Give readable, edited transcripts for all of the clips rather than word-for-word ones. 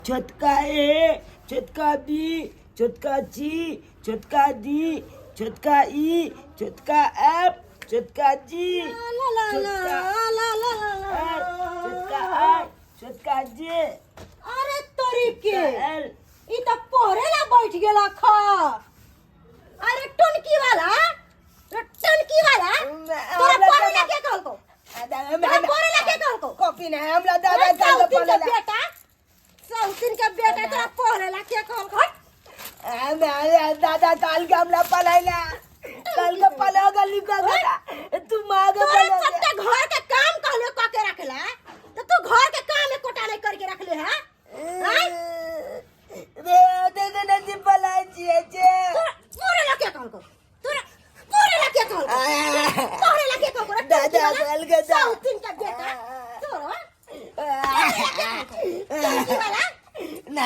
छोटका ए, छोटका बी, छोटका सी, छोटका डी, छोटका ई, छोटका एफ, छोटका जी, छोटका एल, छोटका आई, छोटका जे। अरे तोरी के एल। ई तो पहरेला बैठ गेला खा। अरे टुनकी वाला तोरा पहरेला के कहल को? तोरा पहरेला के कहल को? कॉपी नहीं हमरा दादा काल के बेटा सौतिन के बेटा तोरा पहरेला के कहल को? दादा काल के हमरा पढ़ाइला कल के पढ़ा गली का तू मांग तोरा सबके घर के काम कहले क के रखला तो तू घर के काम में कोटा नहीं करके रखले है? रे देखे न जी पलाई छिए छे पूरे लगे कहल को? तोरा पूरे लगे कहल को? पूरे लगे कहल को? दादा काल के सौतिन के बेटा तोरा टुनकी वाला ना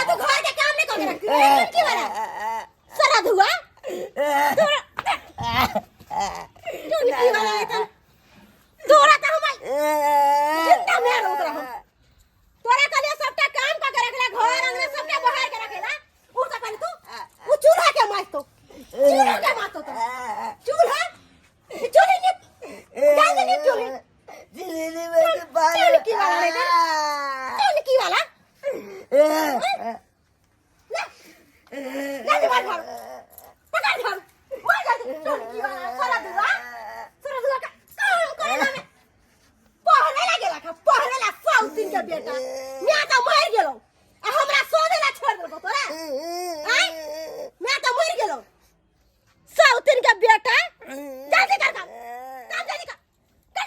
तू घर के काम नहीं करके रखले टुनकी वाला सरा धुआ तोरा टुनकी वाला है तोरा तो हम जिंदा में रोक रहा हूं। तोरा कलिया सबटा काम का के रखला घर अंगना सबके बहार के रखेला उ तो पहले तू चूल्हा के मार तो चूल्हा चूल्हे ने जान ने चूल्हे जिलेली में बाल टुनकी वाला है टुनकी वाला ना मार घर पकड़ घर मार जा टुनकी वाला सरा दुआ का काम करे में पहले लागेला का पहले ला सौतिन के बेटा मैं तो मर गेलो आ हमरा सोने ला छोड़ देबो तोरा आई मैं तो मर गेलो सौतिन के बेटा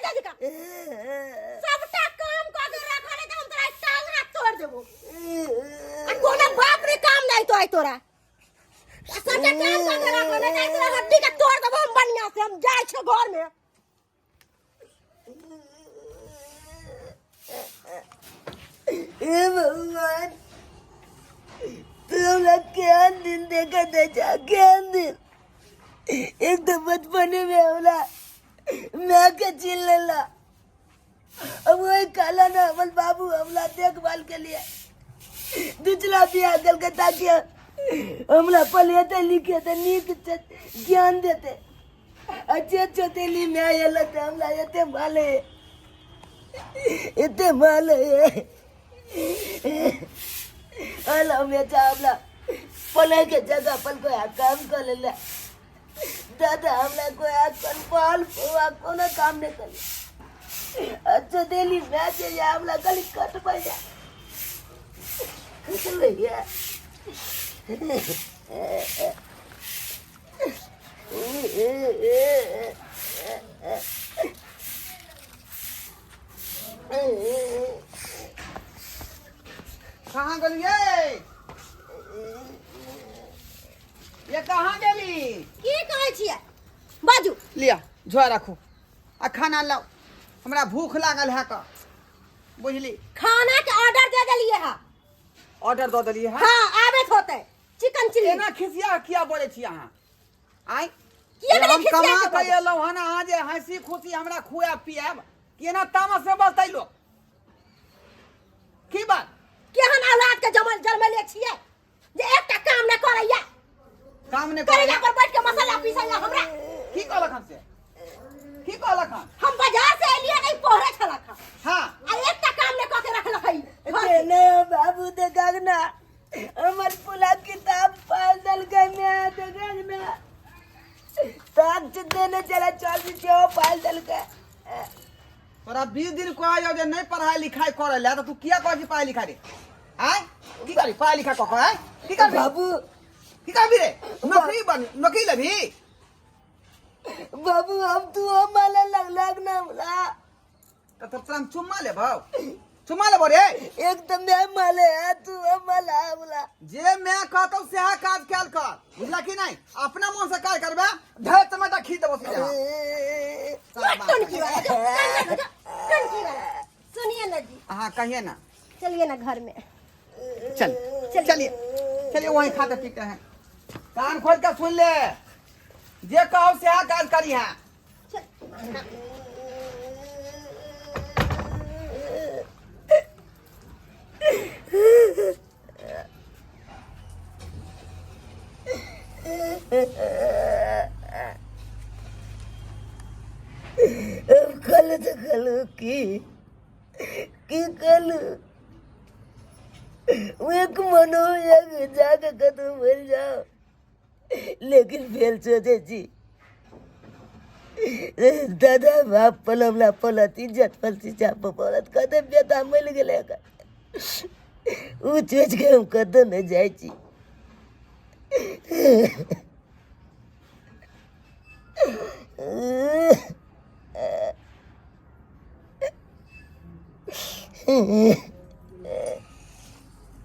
जल्दी कर सबटा काम क के रखले त हम तोरा टांग हाथ तोड़ देबो आ कोना बाप रे काम नहीं तो आई तोरा सबटा काम क के रखले त तोरा हड्डी के तोड़ देबो हम बढ़िया से हम जाय छ घर में। हे भगवान तुम लोग क्या दिन देखा था जा क्या दिन एक तो बचपने में हमला मैं के चिल्ला ला अब वही काला ना अमल बाबू हमला देखभाल के लिए दूसरा बिया कलकत्ता के हमला पढ़े लिखे थे नीक ज्ञान देते अच्छे छोटे ली में आया थे हमला इतने माले अला में चावला पले के जगह पर कोई काम कर ले दादा हमला कोई आजकल पाल हुआ कोनो काम नहीं कर अच्छा दिल्ली मैच या हमला गली कट भैया कट भैया कहाँ गलिए ये कहाँ गेली की कहै छियै बाजू लिया झोरा रखू आ खाना लाओ हमरा भूख लागल है का बुझली खाना के ऑर्डर दे देलिए है। ऑर्डर दो दलिए है हां आबे होते चिकन चिल्ली एना खिसिया किया बोले छी अहाँ आइ किया बोले हम खिसिया कमा के के एलौ हन आज हंसी खुशी हमरा खुआ पियाब केना तामस में बसतै लोग की बात केहन औलाद के जन्मले छियै जे एकटा काम न करैया काम ने करेला पर बैठ के मसाला पीसैया हमरा की कहलक हन से की कहलक हन हम बाजार से एलिया नहीं पहरे छलक हां आ एकटा काम न क के रखलक है नहीं बाबू दे गगना हमर पुला किताब पाल दल गने दे गगना ताक देने चला 24 जो पाल दल के तोरा 20 दिन को आयो जे नहीं पढ़ाई लिखाई करे ले तो तू किया कहै छी पढ़ाई लिखाई रे आय की करी पढ़ाई लिखाई क आय की कर बाबू की कर रे नौकरी लेबी बाबू अब तू हमारा लग ना मला तो तोरा चुम्मा लेबो रे एकदम मैं माले है तू हमारा बोला जे मैं कहतौ से काज कैल कर बुझला कि नहीं अपना मन से काज करबे ढेर टमाटर खी देबो सीधा टुनकी वाला सुनिए ना जी हां कहिए ना चलिए ना घर में चलिए वहीं खाते पीते हैं कान खोल के सुन ले जे कहो से काज करी है कल तो कल की कल एक मनो एक जाके कदम मर जाओ लेकिन फेल सोचे जी दादा बाप पलमला पलत इज्जत पलती चाप पलत कदे बेटा मिल गेले का उ चोच के हम कदम न जाय छी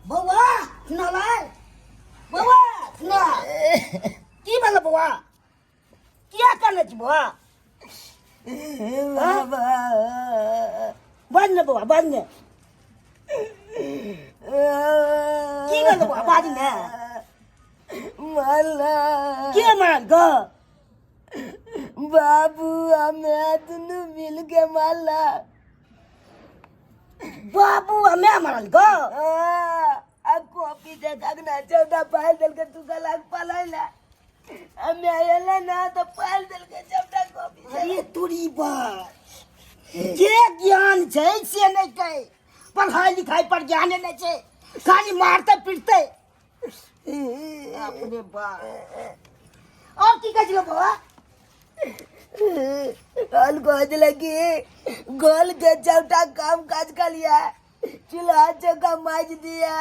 बौआ सुना लाय बौआ सुना की बोल बौआ क्या करले छी बौआ बाबा बंद ने बौआ बंद ने की बोल बौआ बाज ने माला के मान ग बाबू हमें दोनों मिल के माला बाबू हमें मरल ग कॉपी देखना चौदह पाल दल के तू गलाक पलाइला हमें आयला ना तो पाल दल के चौदह कॉपी अरे तोरी बात जे ज्ञान छै से नहीं कहे पढ़ाई लिखाई पर ज्ञान नहीं छै खाली मारते पीटते अपने बाप और की कह बौआ कल खोज लगी गोल के चौटा काम काज कर लिया चूल्हा चौका माज दिया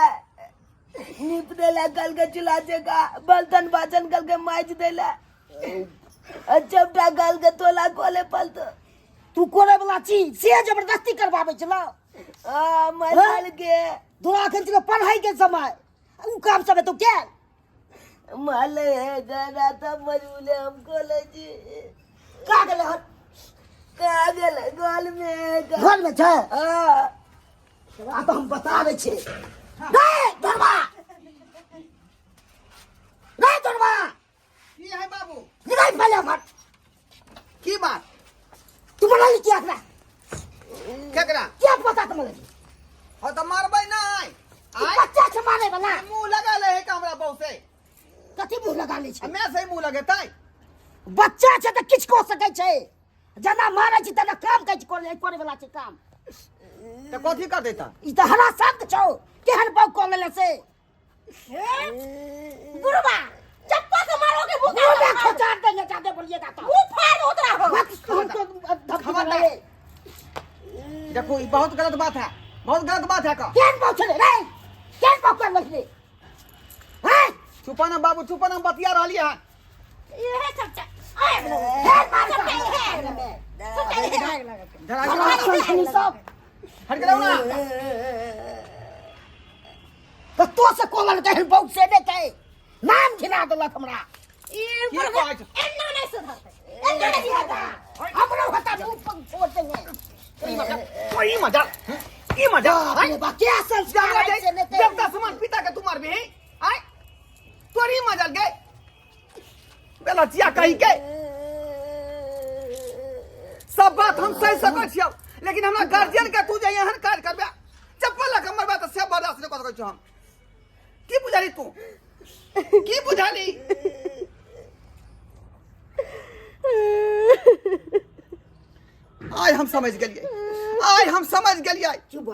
नीप देला कल के चूल्हा चौका बर्तन बासन कल के माज देला चौटा कल के तोला कोले पलतो तू करे वाला चीज से जबरदस्ती करवावे चलो मल के दूरा के चलो पढ़ाई के समय उ काम सब तो क्या माले है गाना तब मजबूले हमको ले जी का गेले हन कागल गोल में घर में छै हाँ आ तो हम बतावे छे रे धरवा की है बाबू निकाल पहले मत की बात तू बना ली क्या करा केकरा क्या पता तुम्हें हो तो मारबै नहीं आय बच्चा से मारे वाला मुंह लगा ले है हमरा बहु से कथी मुंह लगा ली छै हमें से मुंह लगेतै बच्चा छै त किछ को सकै छै जना मारे छी तना काम करै छी करे वाला छै काम तो कथी कर देता ई त हरा शब्द छौ केहन बाऊ को लेले से बुढ़वा चप्पा से मारोगे भूखा मुंह में खोचार देंगे जाते बोलिएगा तो मुंह फाड़ उतरा हो खबरदार देखो ये बहुत गलत बात है बहुत गलत बात है का केहन बाऊ छले रे केहन बाऊ कर लखले हैं छुपा ना बाबू छुपा ना बतिया रहली है ये सब आए है मार है सब हट के ना तो से कोलन कहन बहुत से ने कहे नाम खिला देलक हमरा ई की कहै छै एन्ना नहीं सुधरते एन्ना नहीं होता हमरो होता मुंह पर छोड़ देंगे कोई मजा अरे बा क्या संस्कार है से नेते जब तक समान पिता के तुम्हार भी आय तोरी मजा गए बेलचिया कही के सब बात हम सही सकै छियौ लेकिन हमरा गार्जियन के तू जे एहन काज करबे चप्पल लग हमर बात से बर्दाश्त नहीं कर सकै छी हम की बुझाली तू की बुझाली आज हम समझ गेलिए चुप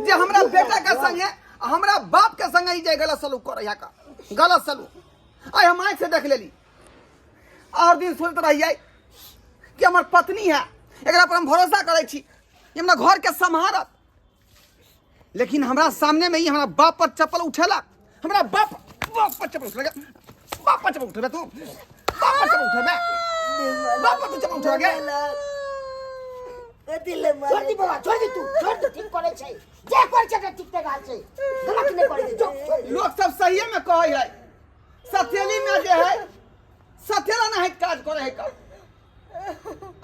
जे हमरा बेटा के संग है हमरा बाप के संग ही जे गलत सलूक कर रहा का गलत सलूक आज हम आँख से देख लेली और दिन सोचते रहिए कि हमर पत्नी है एकरा पर हम भरोसा करे छी कि हमरा घर के संभारत लेकिन हमरा सामने में ही हमरा बाप पर चप्पल उठेला हमरा बाप पर चप्पल उठेला बाप पर चप्पल उठेबे तू बाप पर चप्पल उठेबे बाप पर चप्पल उठेबे छोड़ दी बाबा छोड़ दी तू छोड़ दे ठीक करे छै जे कर छै ठीक ते गाल छै गलत नहीं करे छै छोड़ लोग सब सही में कहे है सथेली में जे है सथेला ना है काज करे है का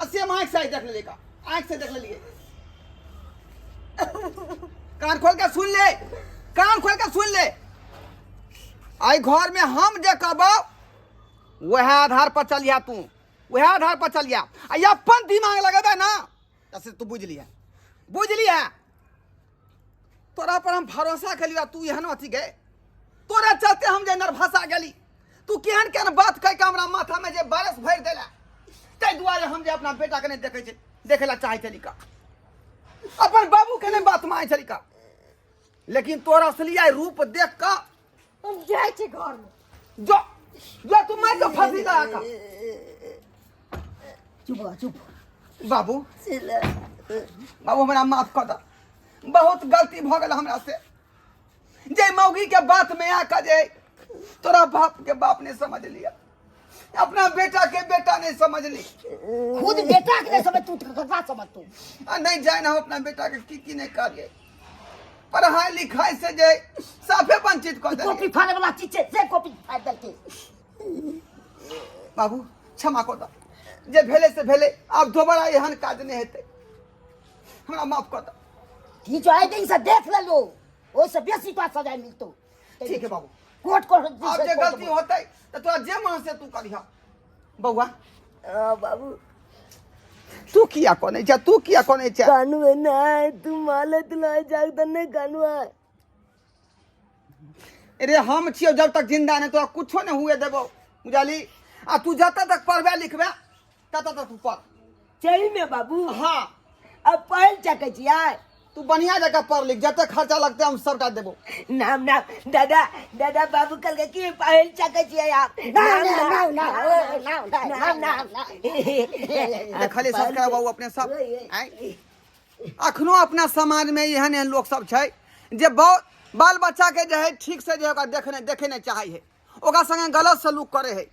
असे हम आँख से देख ले का आँख से देख लिए कान खोल के सुन ले कान खोल के सुन ले आई घर में हम जे कहबो वह आधार पर चलिया तू वह आधार पर चलिया आ अपन दिमाग लगेबे ना तसे तू बुझ लिया तोरा पर हम भरोसा कलिया तू एहन अथी गए तोरा चलते हम जे नर्भसा गेली तू केहन केहन बात कह के हमरा माथा में जे बारिश भर देला ताहि दुआरे हम जे अपना बेटा के नहीं देखे छे देखे ला चाहे छली का अपन बाबू के नहीं बात माने छली का लेकिन तोरा असली रूप देख का हम जाए छी घर में जो जो तू मार जो फंसी जा का चुप बाबू सिला बाबू हमरा माफ कर दा बहुत गलती भ गेल हमरा से जे मौगी के बात में आका जे तोरा बाप के बाप ने समझ लिया अपना बेटा के बेटा नहीं समझ ली खुद बेटा के नहीं समझ तू ककरा समझ तू नहीं जाए ना अपना बेटा के की नहीं करिए पढ़ाई लिखाई से जे साफे वंचित कर दे कॉपी फाड़े वाला चीज है से कॉपी फाड़ दे के बाबू क्षमा कर दा जे भेले से भेले अब दोबारा एहन काज नहीं हेते हमरा माफ कर दा की जो आए दिन से देख ले लो ओ से बेसी तो सजा मिलतो ठीक है बाबू कोर्ट को अब जे गलती होते तो तोरा जे मन से तू करिहा बउआ बाबू तू किया कोने जा तू किया कोने जा कानू है ना तू माले तुला जागता नहीं कानू है अरे हम छियो जब तक जिंदा नहीं तो कुछो नहीं हुए देबो बुझाली आ तू जब तक पढ़बे लिखबे तब तक तू पढ़ सही में बाबू हाँ अब पढ़ सके छिया तू बढ़िया जगह पढ़ लिख जब तक खर्चा लगते हम सबका देबो नाम नाम दादा दादा बाबू कल के की पढ़ सके छिया आप देखले सब का बाबू अपने सब आय अखनो अपना समाज में एहन एहन लोग सब छै जे बहुत बाल बच्चा के जे है ठीक से जे ओकरा देखे नहीं चाहे है ओकरा संगे गलत सलूक करे है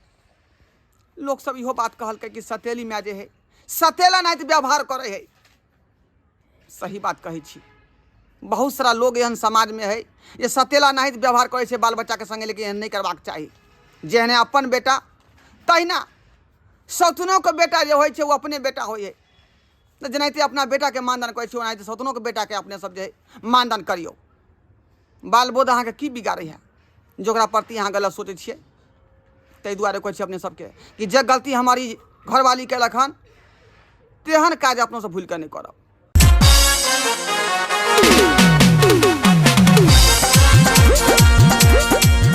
लोग सब इहो बात कहल कि सतेली में जे है सतेला नहीं व्यवहार करे है सही बात कही छी बहुत सारा लोग एहन समाज में है ये सतेला नहीं व्यवहार करे छे बाल बच्चा के संगे लेकिन एहन नहीं करबाक चाही जेहने अपन बेटा तहिना सौतनों के बेटा जो होय छे वो अपने बेटा होय है तो जेनाहिते अपना बेटा के मानदान करे छे ओनाहिते सौतनों के बेटा के अपने सब जे मानदान करियो बाल बोध अहाँ के की बिगाड़े है जोकरा प्रति अहाँ गलत सोचे छिए ताहि दुआरे कहै छी अपने सबके कि जे गलती हमारी घरवाली केलक हन तेहन काज अपनों से भूल के नहीं करब।